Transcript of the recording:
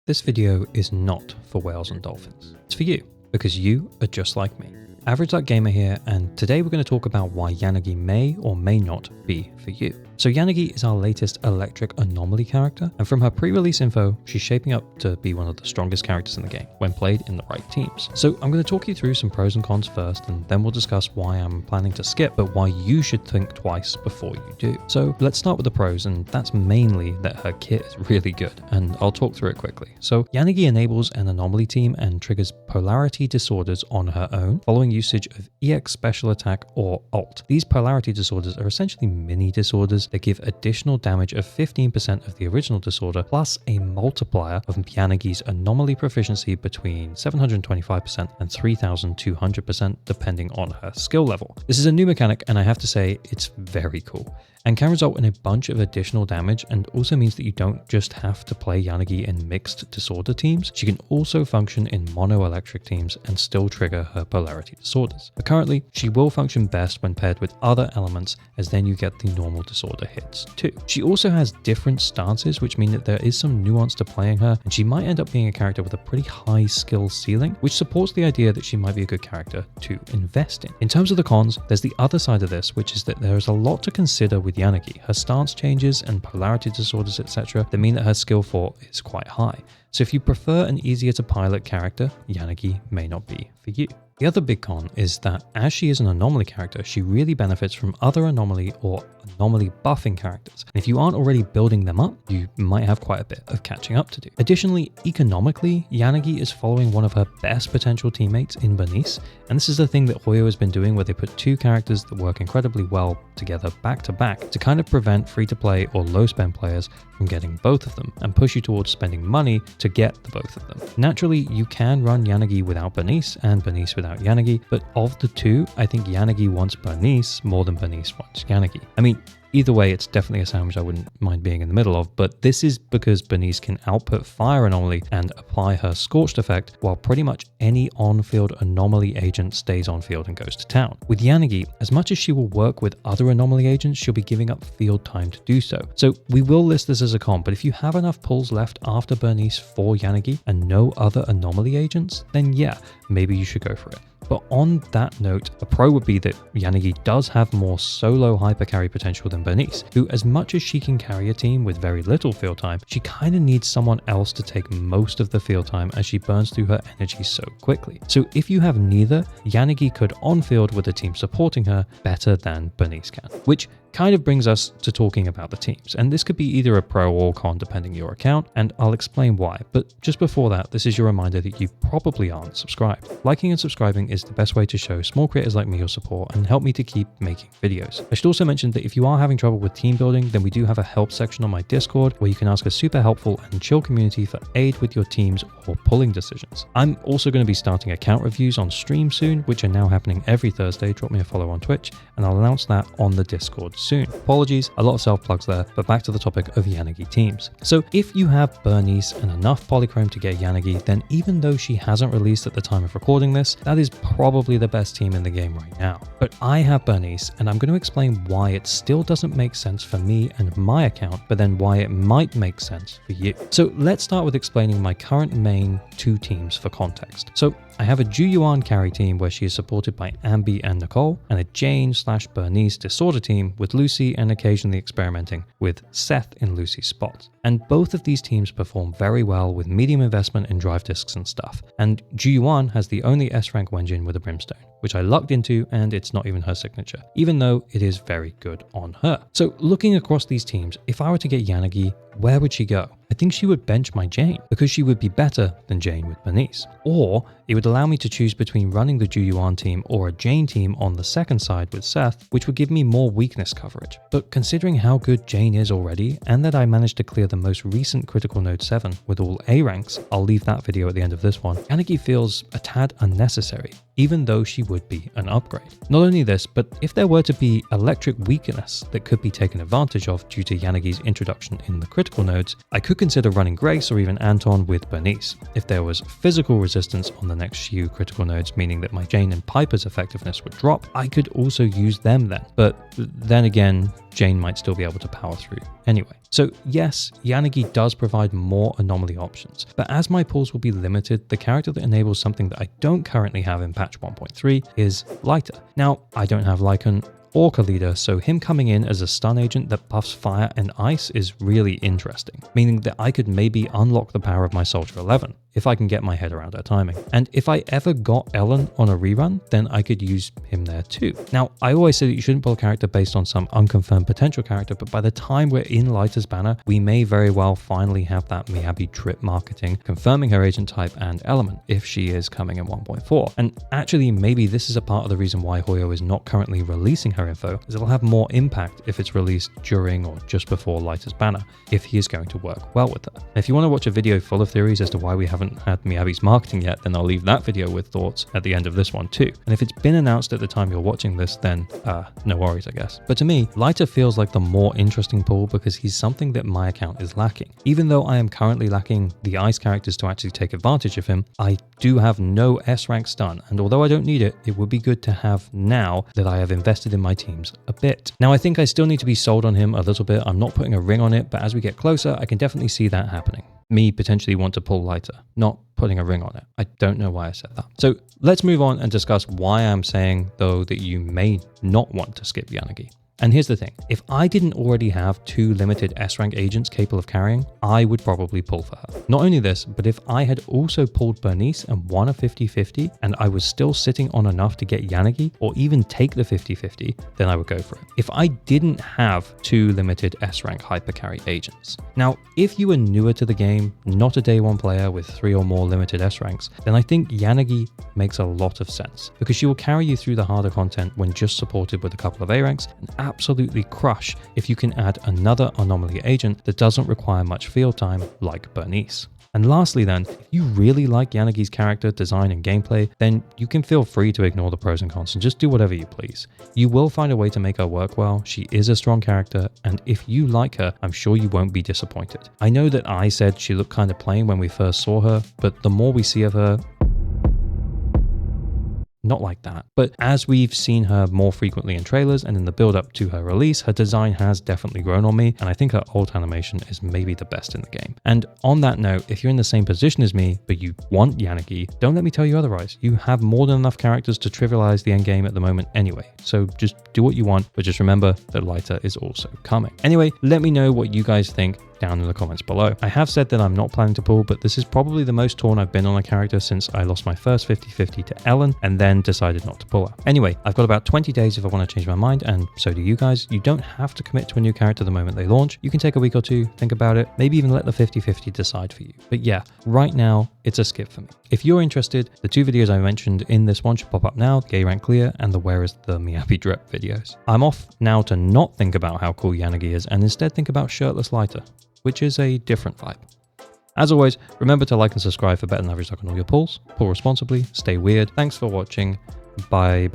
This video is not for whales and dolphins. It's for you, because you are just like me. Average Duck Gamer here, and today we're going to talk about why Yanagi may or may not be for you. So Yanagi is our latest electric anomaly character, and from her pre-release info, she's shaping up to be one of the strongest characters in the game when played in the right teams. So I'm going to talk you through some pros and cons first, and then we'll discuss why I'm planning to skip, but why you should think twice before you do. So let's start with the pros, and that's mainly that her kit is really good, and I'll talk through it quickly. So Yanagi enables an anomaly team and triggers polarity disorders on her own, following usage of EX special attack or ult. These polarity disorders are essentially mini disorders that give additional damage of 15% of the original disorder, plus a multiplier of Yanagi's anomaly proficiency between 725% and 3200% depending on her skill level. This is a new mechanic, and I have to say it's very cool, and can result in a bunch of additional damage, and also means that you don't just have to play Yanagi in mixed disorder teams. She can also function in mono electric teams and still trigger her polarity disorders. But currently, she will function best when paired with other elements, as then you get the normal disorder hits too. She also has different stances, which mean that there is some nuance to playing her, and she might end up being a character with a pretty high skill ceiling, which supports the idea that she might be a good character to invest in. In terms of the cons, there's the other side of this, which is that there is a lot to consider with Yanagi. Her stance changes and polarity disorders, etc., that mean that her skill 4 is quite high. So if you prefer an easier to pilot character, Yanagi may not be for you. The other big con is that as she is an anomaly character, she really benefits from other anomaly or anomaly buffing characters. And if you aren't already building them up, you might have quite a bit of catching up to do. Additionally, economically, Yanagi is following one of her best potential teammates in Bernice, and this is the thing that Hoyo has been doing, where they put two characters that work incredibly well together back to back to kind of prevent free-to-play or low-spend players from getting both of them and push you towards spending money to get the both of them. Naturally, you can run Yanagi without Bernice and Bernice without Yanagi, but of the two, I think Yanagi wants Bernice more than Bernice wants Yanagi. I mean, either way, it's definitely a sandwich I wouldn't mind being in the middle of, but this is because Bernice can output Fire Anomaly and apply her Scorched effect, while pretty much any on-field Anomaly agent stays on field and goes to town. With Yanagi, as much as she will work with other Anomaly agents, she'll be giving up field time to do so. So we will list this as a con, but if you have enough pulls left after Bernice for Yanagi and no other Anomaly agents, then yeah, maybe you should go for it. But on that note, a pro would be that Yanagi does have more solo hyper carry potential than Bernice, who, as much as she can carry a team with very little field time, she kind of needs someone else to take most of the field time as she burns through her energy so quickly. So if you have neither, Yanagi could on field with a team supporting her better than Bernice can, which kind of brings us to talking about the teams. And this could be either a pro or con depending your account, and I'll explain why. But just before that, this is your reminder that you probably aren't subscribed. Liking and subscribing is the best way to show small creators like me your support and help me to keep making videos. I should also mention that if you are having trouble with team building, then we do have a help section on my Discord where you can ask a super helpful and chill community for aid with your teams or pulling decisions. I'm also going to be starting account reviews on stream soon, which are now happening every Thursday. Drop me a follow on Twitch and I'll announce that on the Discord soon. Apologies, a lot of self-plugs there, but back to the topic of Yanagi teams. So if you have Bernice and enough polychrome to get Yanagi, then even though she hasn't released at the time of recording this, that is probably the best team in the game right now. But I have Bernice, and I'm going to explain why it still doesn't make sense for me and my account, but then why it might make sense for you. So let's start with explaining my current main two teams for context. So I have a Juyuan carry team where she is supported by Ambi and Nicole, and a Jane/Bernice disorder team with Lucy and occasionally experimenting with Seth in Lucy's spots. And both of these teams perform very well with medium investment in drive discs and stuff. And Juyuan has the only S-rank Wenjin with a brimstone, which I lucked into, and it's not even her signature, even though it is very good on her. So looking across these teams, if I were to get Yanagi, where would she go? I think she would bench my Jane, because she would be better than Jane with Bernice. Or it would allow me to choose between running the Juyuan team or a Jane team on the second side with Seth, which would give me more weakness coverage. But considering how good Jane is already, and that I managed to clear the most recent Critical Node 7 with all A ranks, I'll leave that video at the end of this one, Yanagi feels a tad unnecessary, even though she would be an upgrade. Not only this, but if there were to be electric weakness that could be taken advantage of due to Yanagi's introduction in the critical nodes, I could could consider running Grace or even Anton with Bernice. If there was physical resistance on the next few critical nodes, meaning that my Jane and Piper's effectiveness would drop, I could also use them then. But then again, Jane might still be able to power through anyway. So yes, Yanagi does provide more anomaly options, but as my pulls will be limited, the character that enables something that I don't currently have in patch 1.3 is Lighter. Now, I don't have Lycan or Khalida, so him coming in as a stun agent that buffs fire and ice is really interesting, meaning that I could maybe unlock the power of my Soldier 11 if I can get my head around her timing. And if I ever got Ellen on a rerun, then I could use him there too. Now, I always say that you shouldn't pull a character based on some unconfirmed potential character, but by the time we're in Lighter's banner, we may very well finally have that Miyabi drip marketing confirming her agent type and element if she is coming in 1.4. And actually, maybe this is a part of the reason why Hoyo is not currently releasing her info, is it'll have more impact if it's released during or just before Lighter's banner, if he is going to work well with her. And if you want to watch a video full of theories as to why we haven't had Miyabi's marketing yet, then I'll leave that video with thoughts at the end of this one too. And if it's been announced at the time you're watching this, then no worries, I guess. But to me, Lighter feels like the more interesting pull because he's something that my account is lacking. Even though I am currently lacking the ice characters to actually take advantage of him, I do have no S rank stun, and although I don't need it, it would be good to have now that I have invested in my teams a bit. Now, I think I still need to be sold on him a little bit. I'm not putting a ring on it, but as we get closer, I can definitely see that happening. Me potentially want to pull Lighter, not putting a ring on it. I don't know why I said that. So let's move on and discuss why I'm saying, though, that you may not want to skip Yanagi. And here's the thing, if I didn't already have 2 limited S-rank agents capable of carrying, I would probably pull for her. Not only this, but if I had also pulled Bernice and won a 50-50 and I was still sitting on enough to get Yanagi or even take the 50-50, then I would go for it. If I didn't have 2 limited S-rank hypercarry agents. Now, if you are newer to the game, not a day 1 player with 3 or more limited S-ranks, then I think Yanagi makes a lot of sense because she will carry you through the harder content when just supported with a couple of A-ranks and absolutely crush if you can add another anomaly agent that doesn't require much field time like Bernice. And lastly then, if you really like Yanagi's character, design and gameplay, then you can feel free to ignore the pros and cons and just do whatever you please. You will find a way to make her work well, she is a strong character, and if you like her, I'm sure you won't be disappointed. I know that I said she looked kind of plain when we first saw her, but the more we see of her, not like that. But as we've seen her more frequently in trailers and in the build up to her release, her design has definitely grown on me, and I think her ult animation is maybe the best in the game. And on that note, if you're in the same position as me, but you want Yanagi, don't let me tell you otherwise. You have more than enough characters to trivialize the endgame at the moment anyway. So just do what you want, but just remember that Lighter is also coming. Anyway, let me know what you guys think down in the comments below. I have said that I'm not planning to pull, but this is probably the most torn I've been on a character since I lost my first 50-50 to Ellen and then decided not to pull her. Anyway, I've got about 20 days if I want to change my mind, and so do you guys. You don't have to commit to a new character the moment they launch. You can take a week or two, think about it, maybe even let the 50-50 decide for you. But yeah, right now, it's a skip for me. If you're interested, the 2 videos I mentioned in this one should pop up now, Gay Rank Clear and the Where is the Miyabi Drip videos. I'm off now to not think about how cool Yanagi is and instead think about Shirtless Lighter, which is a different vibe. As always, remember to like and subscribe for better than average luck on all your pulls. Pull responsibly, stay weird. Thanks for watching. Bye.